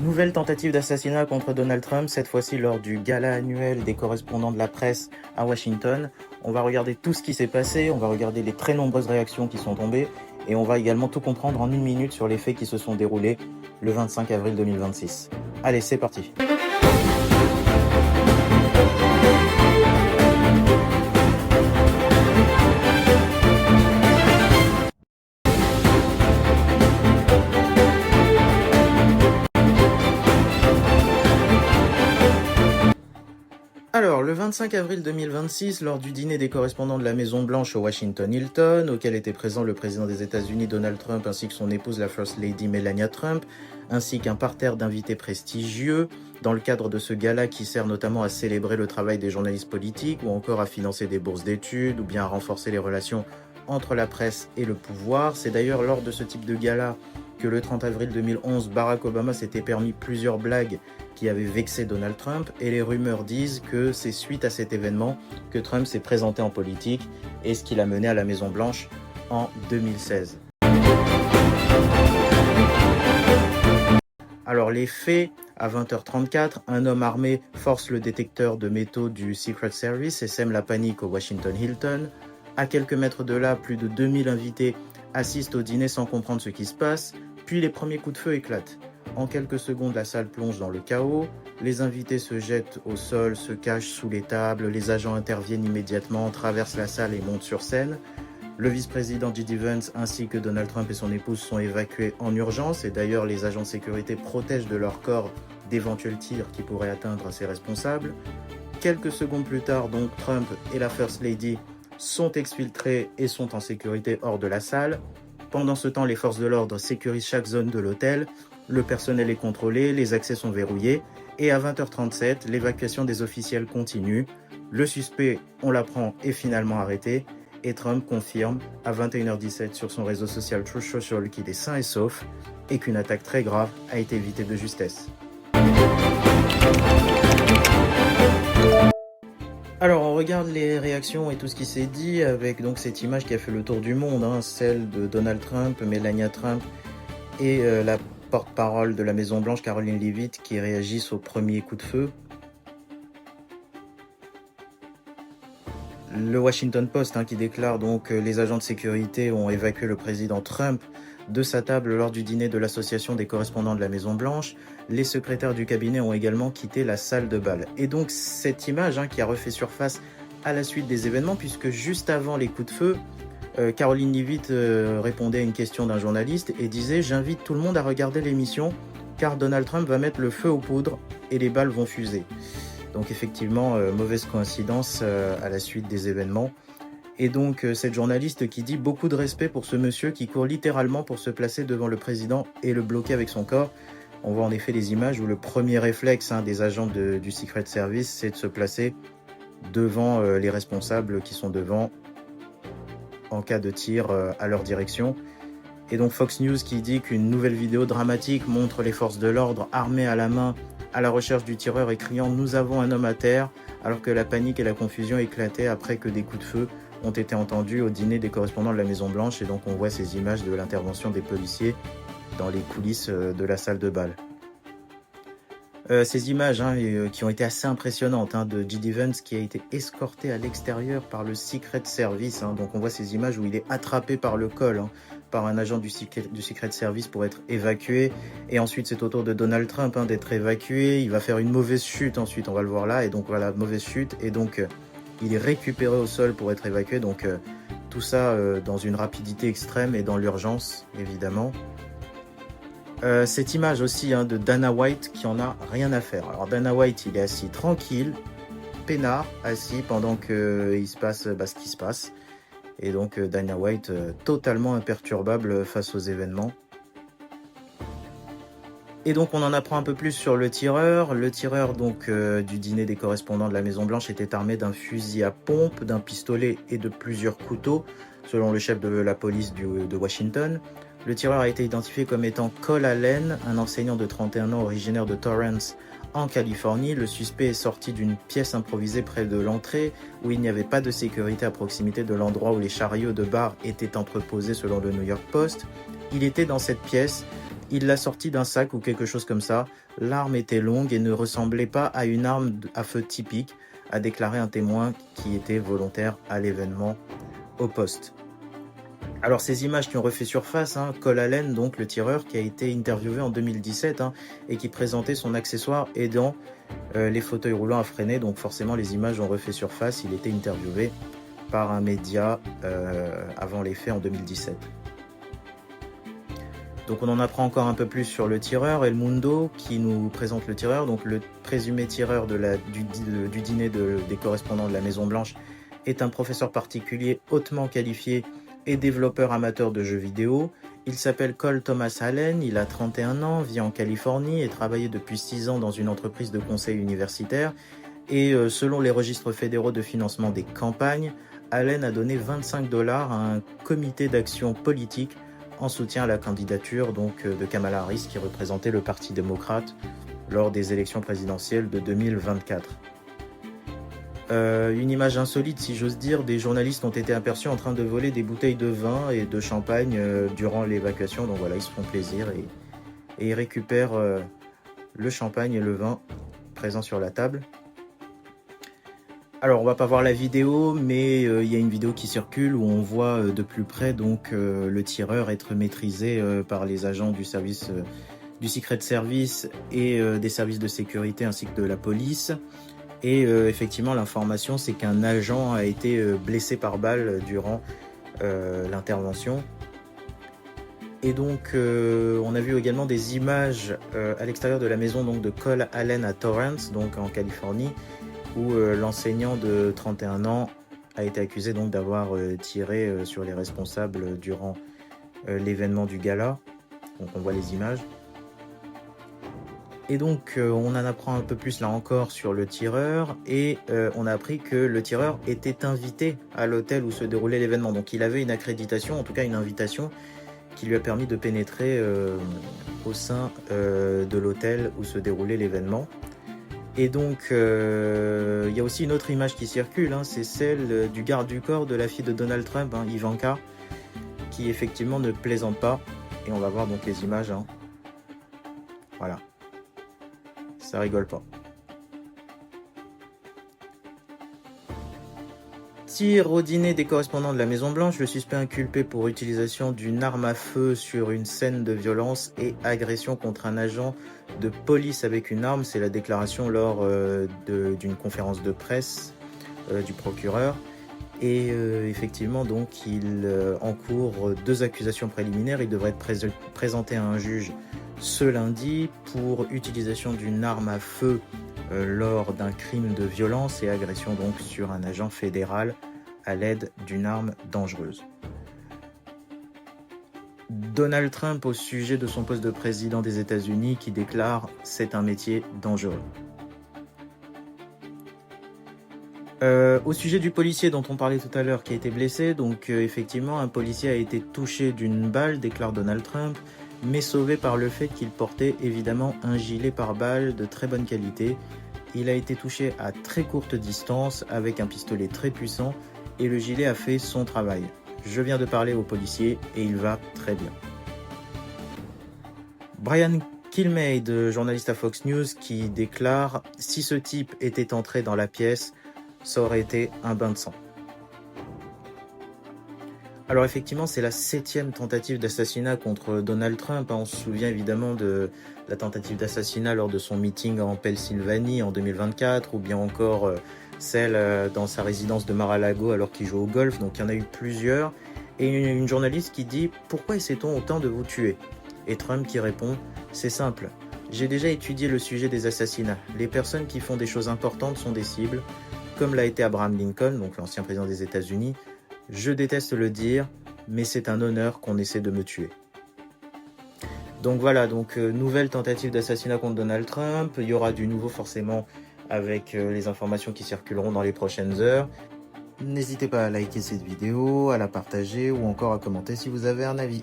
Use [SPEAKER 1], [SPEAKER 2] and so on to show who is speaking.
[SPEAKER 1] Nouvelle tentative d'assassinat contre Donald Trump, cette fois-ci lors du gala annuel des correspondants de la presse à Washington. On va regarder tout ce qui s'est passé, on va regarder les très nombreuses réactions qui sont tombées et on va également tout comprendre en 1 minute sur les faits qui se sont déroulés le 25 avril 2026. Allez, c'est parti. Alors, le 25 avril 2026, lors du dîner des correspondants de la Maison-Blanche au Washington Hilton, auquel était présent le président des États-Unis Donald Trump ainsi que son épouse la First Lady Melania Trump, ainsi qu'un parterre d'invités prestigieux, dans le cadre de ce gala qui sert notamment à célébrer le travail des journalistes politiques ou encore à financer des bourses d'études ou bien à renforcer les relations entre la presse et le pouvoir. C'est d'ailleurs lors de ce type de gala que le 30 avril 2011, Barack Obama s'était permis plusieurs blagues qui avaient vexé Donald Trump, et les rumeurs disent que c'est suite à cet événement que Trump s'est présenté en politique et ce qui l'a mené à la Maison-Blanche en 2016. Alors les faits, à 20h34, un homme armé force le détecteur de métaux du Secret Service et sème la panique au Washington Hilton. À quelques mètres de là, plus de 2000 invités assistent au dîner sans comprendre ce qui se passe, puis les premiers coups de feu éclatent. En quelques secondes, la salle plonge dans le chaos, les invités se jettent au sol, se cachent sous les tables, les agents interviennent immédiatement, traversent la salle et montent sur scène. Le vice-président J.D. Vance ainsi que Donald Trump et son épouse sont évacués en urgence et d'ailleurs les agents de sécurité protègent de leur corps d'éventuels tirs qui pourraient atteindre ses responsables. Quelques secondes plus tard, donc, Trump et la First Lady sont exfiltrés et sont en sécurité hors de la salle. Pendant ce temps, les forces de l'ordre sécurisent chaque zone de l'hôtel. Le personnel est contrôlé, les accès sont verrouillés et à 20h37, l'évacuation des officiels continue. Le suspect, on l'apprend, est finalement arrêté et Trump confirme à 21h17 sur son réseau social Truth Social qu'il est sain et sauf et qu'une attaque très grave a été évitée de justesse. Alors on regarde les réactions et tout ce qui s'est dit avec donc cette image qui a fait le tour du monde, celle de Donald Trump, Melania Trump et la porte-parole de la Maison-Blanche, Karoline Leavitt, qui réagissent au premier coup de feu. Le Washington Post qui déclare donc que les agents de sécurité ont évacué le président Trump de sa table lors du dîner de l'association des correspondants de la Maison-Blanche. Les secrétaires du cabinet ont également quitté la salle de bal. Et donc cette image qui a refait surface à la suite des événements, puisque juste avant les coups de feu, Karoline Leavitt répondait à une question d'un journaliste et disait « J'invite tout le monde à regarder l'émission car Donald Trump va mettre le feu aux poudres et les balles vont fuser. » Donc effectivement, mauvaise coïncidence à la suite des événements. Et donc cette journaliste qui dit « Beaucoup de respect pour ce monsieur qui court littéralement pour se placer devant le président et le bloquer avec son corps. » On voit en effet les images où le premier réflexe des agents du Secret Service, c'est de se placer devant les responsables qui sont devant en cas de tir à leur direction. Et donc Fox News qui dit qu'une nouvelle vidéo dramatique montre les forces de l'ordre armées à la main à la recherche du tireur et criant « Nous avons un homme à terre » alors que la panique et la confusion éclataient après que des coups de feu ont été entendus au dîner des correspondants de la Maison-Blanche. Et donc on voit ces images de l'intervention des policiers dans les coulisses de la salle de bal. Ces images qui ont été assez impressionnantes de J.D. Vance qui a été escorté à l'extérieur par le Secret Service. Donc on voit ces images où il est attrapé par le col par un agent du Secret Service pour être évacué. Et ensuite c'est au tour de Donald Trump d'être évacué. Il va faire une mauvaise chute ensuite, on va le voir là. Et donc voilà, mauvaise chute. Et donc il est récupéré au sol pour être évacué. Donc tout ça dans une rapidité extrême et dans l'urgence évidemment. Cette image aussi de Dana White qui en a rien à faire. Alors Dana White, il est assis tranquille, peinard, assis pendant qu'il se passe ce qui se passe. Et donc Dana White totalement imperturbable face aux événements. Et donc on en apprend un peu plus sur le tireur. Le tireur donc du dîner des correspondants de la Maison-Blanche était armé d'un fusil à pompe, d'un pistolet et de plusieurs couteaux, selon le chef de la police de Washington. Le tireur a été identifié comme étant Cole Allen, un enseignant de 31 ans originaire de Torrance, en Californie. Le suspect est sorti d'une pièce improvisée près de l'entrée où il n'y avait pas de sécurité à proximité de l'endroit où les chariots de bar étaient entreposés selon le New York Post. Il était dans cette pièce. Il l'a sorti d'un sac ou quelque chose comme ça. L'arme était longue et ne ressemblait pas à une arme à feu typique, a déclaré un témoin qui était volontaire à l'événement au poste. Alors ces images qui ont refait surface, Cole Allen, donc le tireur, qui a été interviewé en 2017 et qui présentait son accessoire aidant les fauteuils roulants à freiner. Donc forcément les images ont refait surface, il était interviewé par un média avant les faits en 2017. Donc on en apprend encore un peu plus sur le tireur, El Mundo, qui nous présente le tireur. Donc le présumé tireur du dîner des correspondants de la Maison Blanche est un professeur particulier hautement qualifié et développeur amateur de jeux vidéo. Il s'appelle Cole Thomas Allen, il a 31 ans, vit en Californie et travaille depuis 6 ans dans une entreprise de conseil universitaire. Et selon les registres fédéraux de financement des campagnes, Allen a donné 25 $ à un comité d'action politique en soutien à la candidature de Kamala Harris, qui représentait le Parti démocrate lors des élections présidentielles de 2024. Une image insolite, si j'ose dire, des journalistes ont été aperçus en train de voler des bouteilles de vin et de champagne durant l'évacuation. Donc voilà, ils se font plaisir et ils récupèrent le champagne et le vin présents sur la table. Alors on va pas voir la vidéo, mais il y a une vidéo qui circule où on voit de plus près le tireur être maîtrisé par les agents du service du Secret Service et des services de sécurité ainsi que de la police. Et effectivement, l'information, c'est qu'un agent a été blessé par balle durant l'intervention. Et donc, on a vu également des images à l'extérieur de la maison de Cole Allen à Torrance, donc en Californie, où l'enseignant de 31 ans a été accusé d'avoir tiré sur les responsables durant l'événement du gala. Donc, on voit les images. Et donc on en apprend un peu plus là encore sur le tireur et on a appris que le tireur était invité à l'hôtel où se déroulait l'événement. Donc il avait une accréditation, en tout cas une invitation qui lui a permis de pénétrer au sein de l'hôtel où se déroulait l'événement. Et donc il y a aussi une autre image qui circule, c'est celle du garde du corps de la fille de Donald Trump, Ivanka, qui effectivement ne plaisante pas. Et on va voir donc les images. Voilà. Ça rigole pas. Tir au dîner des correspondants de la Maison Blanche, le suspect inculpé pour utilisation d'une arme à feu sur une scène de violence et agression contre un agent de police avec une arme. C'est la déclaration lors d'une conférence de presse du procureur. Et effectivement, donc, il encourt 2 accusations préliminaires. Il devrait être présenté à un juge ce lundi pour utilisation d'une arme à feu lors d'un crime de violence et agression donc sur un agent fédéral à l'aide d'une arme dangereuse. Donald Trump au sujet de son poste de président des États-Unis qui déclare « C'est un métier dangereux ». Au sujet du policier dont on parlait tout à l'heure qui a été blessé, donc effectivement un policier a été touché d'une balle, déclare Donald Trump, mais sauvé par le fait qu'il portait évidemment un gilet pare-balles de très bonne qualité. Il a été touché à très courte distance avec un pistolet très puissant et le gilet a fait son travail. Je viens de parler au policier et il va très bien. Brian Kilmeade, journaliste à Fox News, qui déclare « Si ce type était entré dans la pièce, ça aurait été un bain de sang ». Alors effectivement, c'est la 7e tentative d'assassinat contre Donald Trump. On se souvient évidemment de la tentative d'assassinat lors de son meeting en Pennsylvanie en 2024, ou bien encore celle dans sa résidence de Mar-a-Lago alors qu'il joue au golf. Donc il y en a eu plusieurs. Et une journaliste qui dit « Pourquoi essaie-t-on autant de vous tuer ?» Et Trump qui répond « C'est simple. J'ai déjà étudié le sujet des assassinats. Les personnes qui font des choses importantes sont des cibles, comme l'a été Abraham Lincoln, donc l'ancien président des États-Unis. Je déteste le dire, mais c'est un honneur qu'on essaie de me tuer. » Donc voilà, nouvelle tentative d'assassinat contre Donald Trump. Il y aura du nouveau forcément avec les informations qui circuleront dans les prochaines heures. N'hésitez pas à liker cette vidéo, à la partager ou encore à commenter si vous avez un avis.